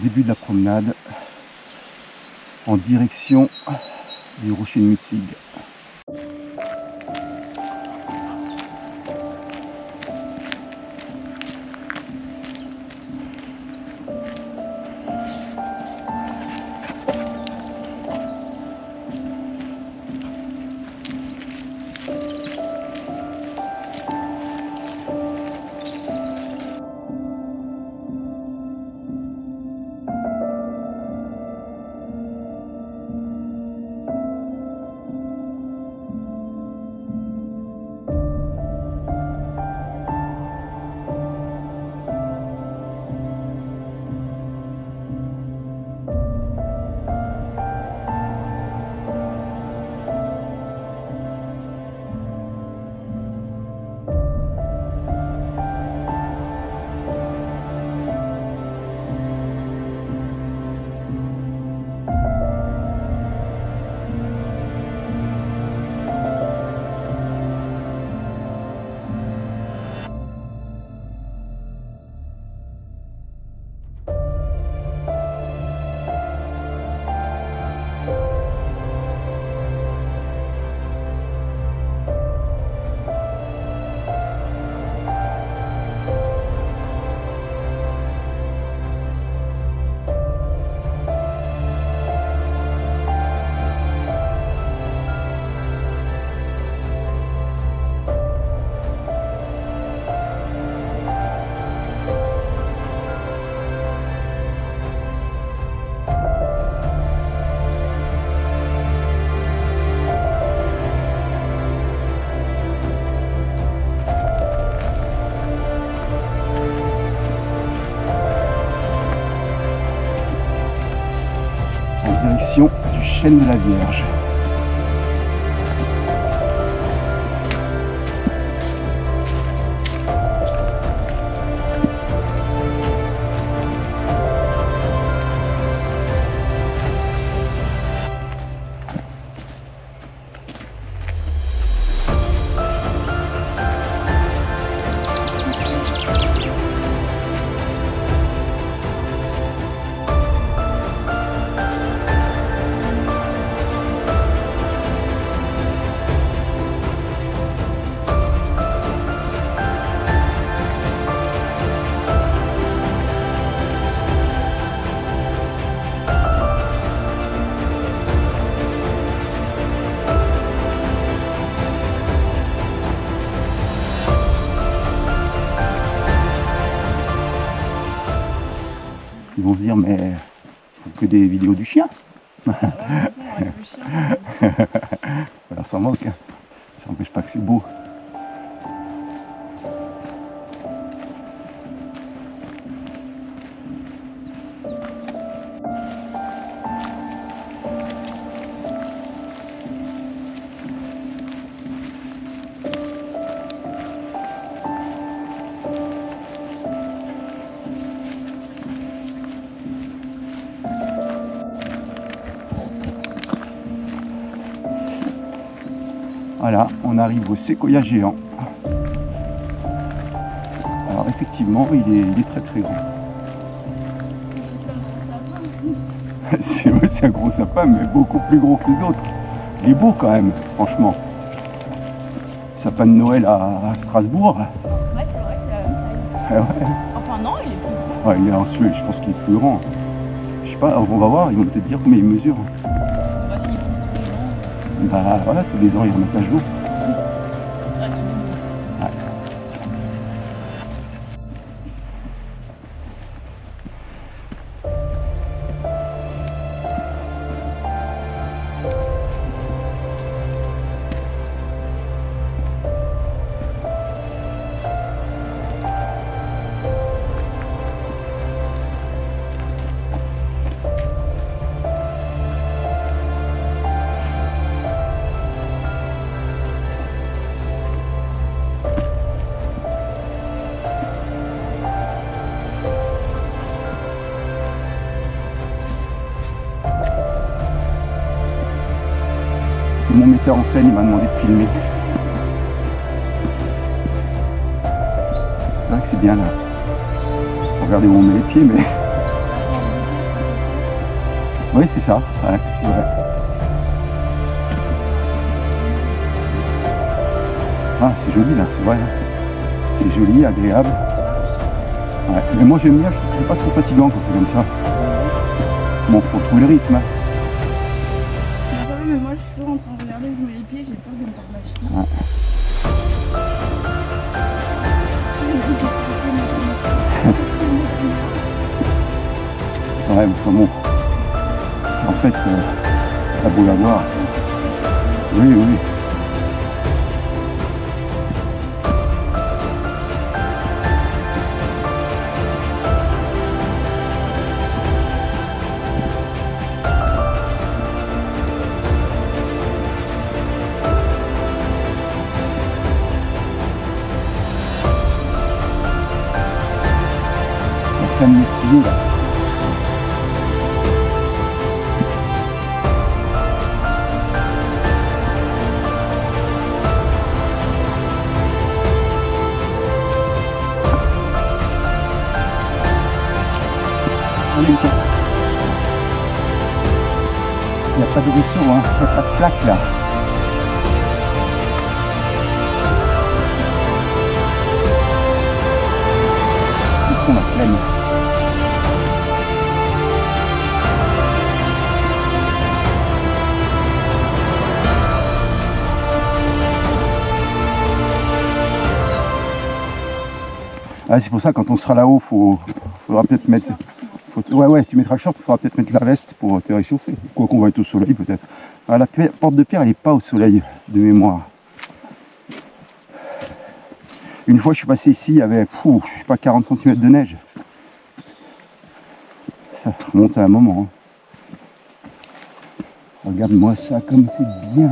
début de la promenade en direction du rocher de Mutzig. Direction du chêne de la Vierge. Ils vont se dire, mais il faut que des vidéos du chien. Alors ça manque, hein. Ça n'empêche pas que c'est beau. Voilà, on arrive au séquoia géant. Alors effectivement, il est très très grand. C'est un gros sapin, mais beaucoup plus gros que les autres. Il est beau quand même, franchement. Sapin de Noël à Strasbourg. Ouais, c'est vrai que c'est la même taille. Ouais. Enfin non, il est plus grand. Ouais, il est en Suède, je pense qu'il est plus grand. Je sais pas, on va voir, ils vont peut-être dire combien il mesure. Bah s'il pousse tous les ans. Bah voilà, tous les ans ils remettent à jour. Ouais. C'est mon metteur en scène, il m'a demandé de filmer. C'est vrai que c'est bien là. Regardez où on met les pieds, mais Oui, c'est ça, ouais, c'est vrai. Ah, c'est joli là, c'est vrai. C'est joli, agréable. Ouais. Mais moi j'aime bien, je trouve que c'est pas trop fatigant quand c'est comme ça. Bon, faut trouver le rythme. Hein. Mais moi je suis toujours en train de regarder où je mets les pieds, j'ai peur de me faire lâcher. Ouais. Ouais, enfin bon. En fait, t'as beau la voir. Oui, oui. La myrtilleux là. Il n'y a pas de ruisseau, hein. Il n'y a pas de flaque là. Ils font la plaine. Ah, c'est pour ça quand on sera là-haut, faudra peut-être mettre. Ouais, tu mettras le short, il faudra peut-être mettre la veste pour te réchauffer. Quoi qu'on va être au soleil peut-être. Ah, la porte de pierre, elle n'est pas au soleil de mémoire. Une fois, je suis passé ici, il y avait, je sais pas, 40 cm de neige. Ça remonte à un moment. Hein. Regarde-moi ça, comme c'est bien.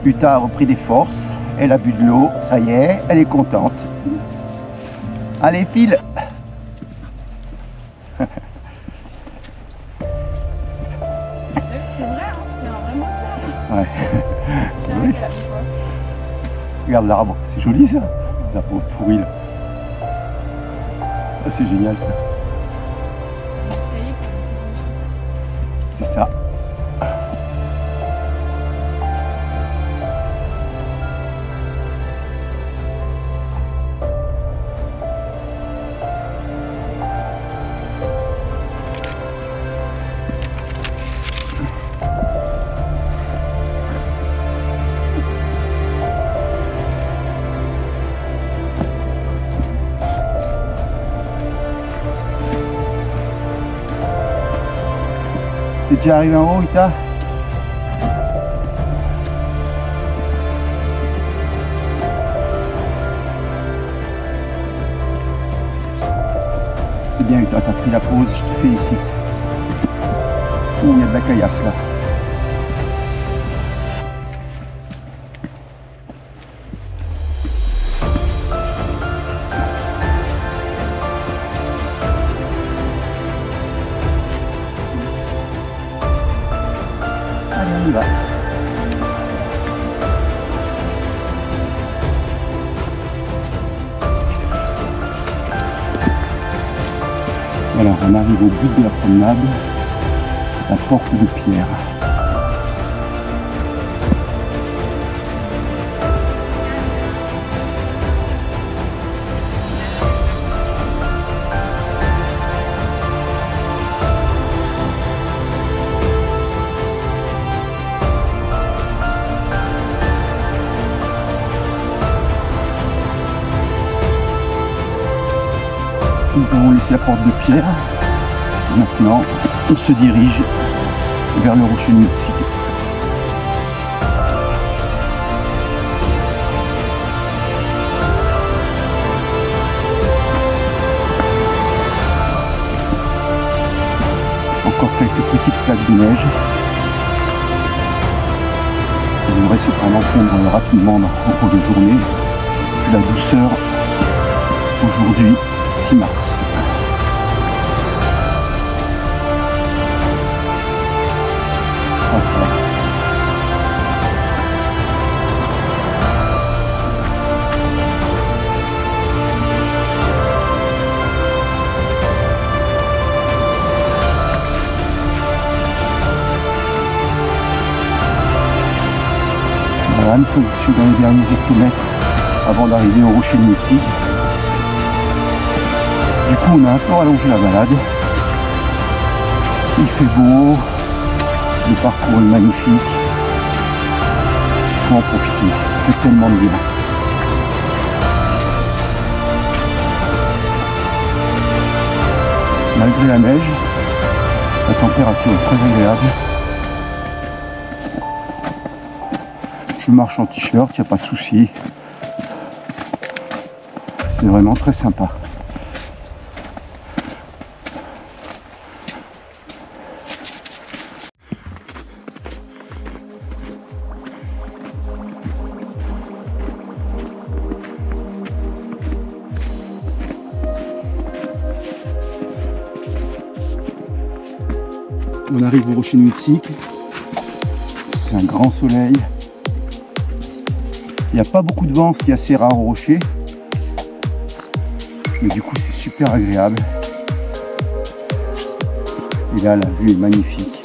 Uta a repris des forces, elle a bu de l'eau, ça y est, elle est contente. Allez, file. C'est vrai, hein, c'est un vrai moteur. Ouais. Oui. Regarde l'arbre, c'est joli ça, l'arbre pourri là. Ah, c'est génial ça. C'est ça. T'es déjà arrivé en haut, Uta? C'est bien, Uta, t'as pris la pause, je te félicite. Oh, il y a de la caillasse là. Allez, on y va. Voilà, on arrive au but de la promenade, la porte de pierre. Nous avons laissé la porte de pierre. Maintenant, on se dirige vers le rocher de Mutzig. Encore quelques petites plaques de neige. Ils devraient cependant fondre rapidement en cours de journée. La douceur aujourd'hui, 6 mars. Ah, c'est vrai. Voilà, nous sommes issus dans les derniers hectomètres avant d'arriver au rocher de Mutzig. Du coup, on a un peu rallongé la balade. Il fait beau, le parcours est magnifique. Il faut en profiter, ça fait tellement de bien. Malgré la neige, la température est très agréable. Je marche en t-shirt, il n'y a pas de souci. C'est vraiment très sympa. On arrive au rocher de Mutzig. C'est un grand soleil. Il n'y a pas beaucoup de vent, ce qui est assez rare au rocher. Mais du coup, c'est super agréable. Et là, la vue est magnifique.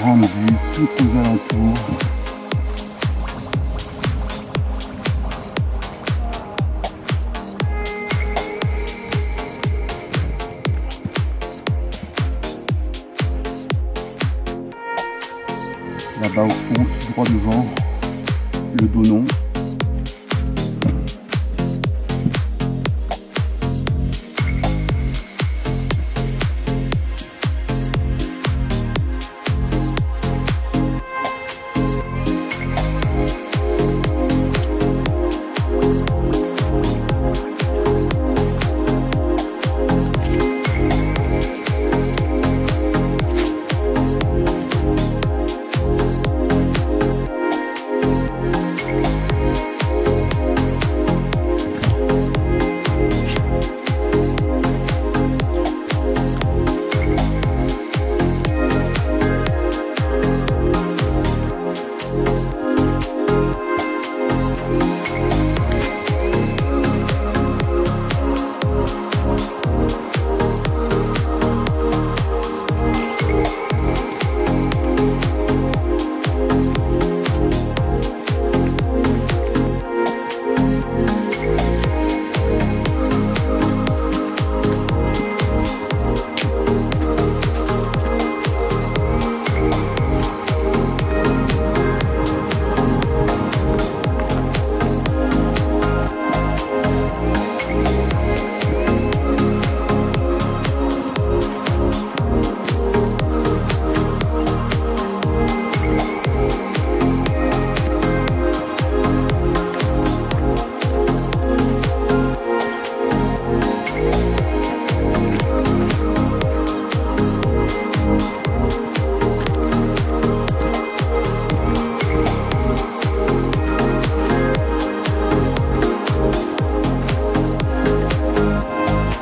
Grande vue, tout aux alentours. Là-bas au fond, tout droit devant, le Donon.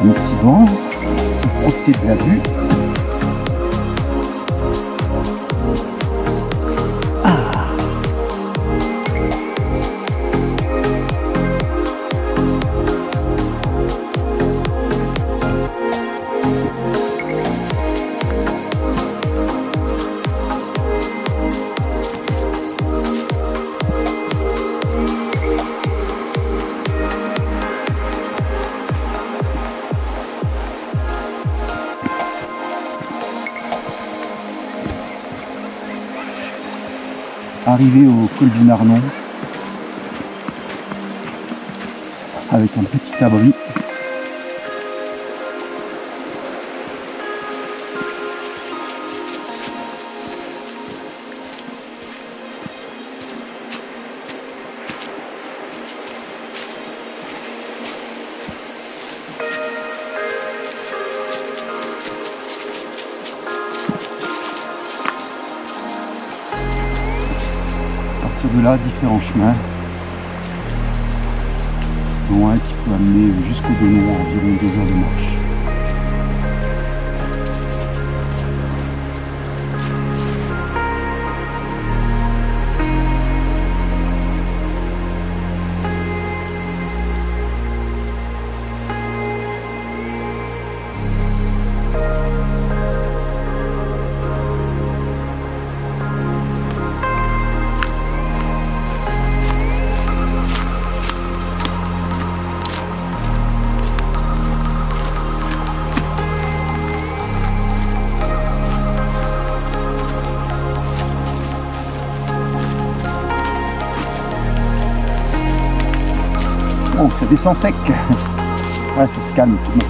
Un petit banc pour profiter de la vue. Arrivé au col d'Inarnon. avec un petit abri. De là, différents chemins, dont un qui peut amener jusqu'au Donon, environ 2 heures de marche. Oh, ça descend sec. Ouais, ça se calme, c'est bon.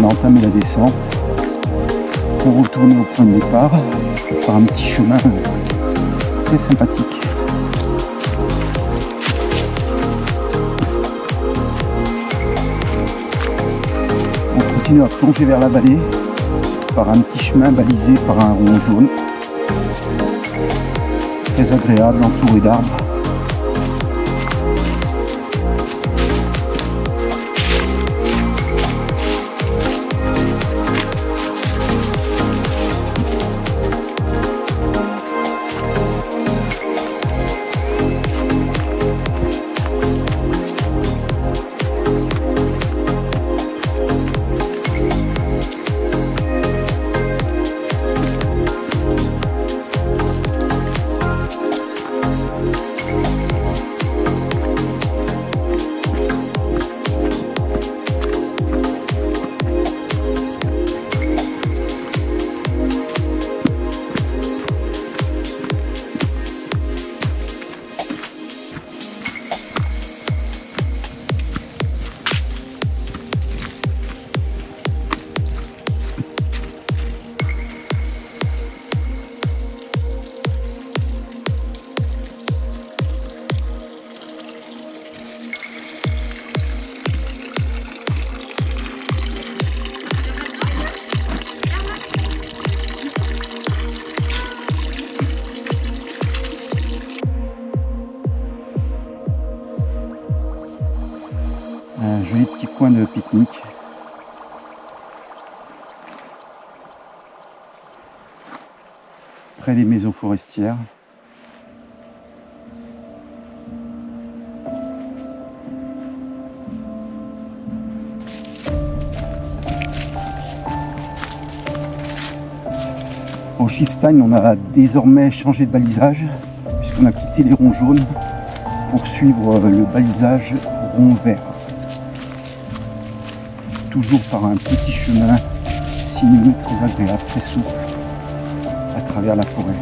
On a entamé la descente pour retourner au point de départ par un petit chemin très sympathique. On continue à plonger vers la vallée par un petit chemin balisé par un rond jaune, très agréable, entouré d'arbres. Un joli petit coin de pique-nique. Près des maisons forestières. Au Schiffstein, on a désormais changé de balisage puisqu'on a quitté les ronds jaunes pour suivre le balisage rond vert. Toujours par un petit chemin sinueux, très agréable, très souple, à travers la forêt.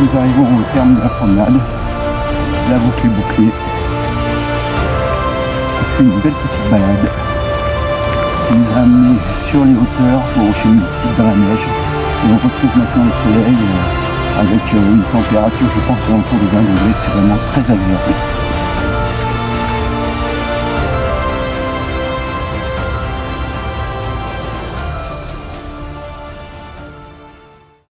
Nous arrivons au terme de la promenade. La boucle est bouclée. Ça fait une belle petite balade qui nous a amené sur les hauteurs pour chez nous ici dans la neige. Et on retrouve maintenant le soleil avec une température, je pense, autour de 20 degrés. C'est vraiment très agréable.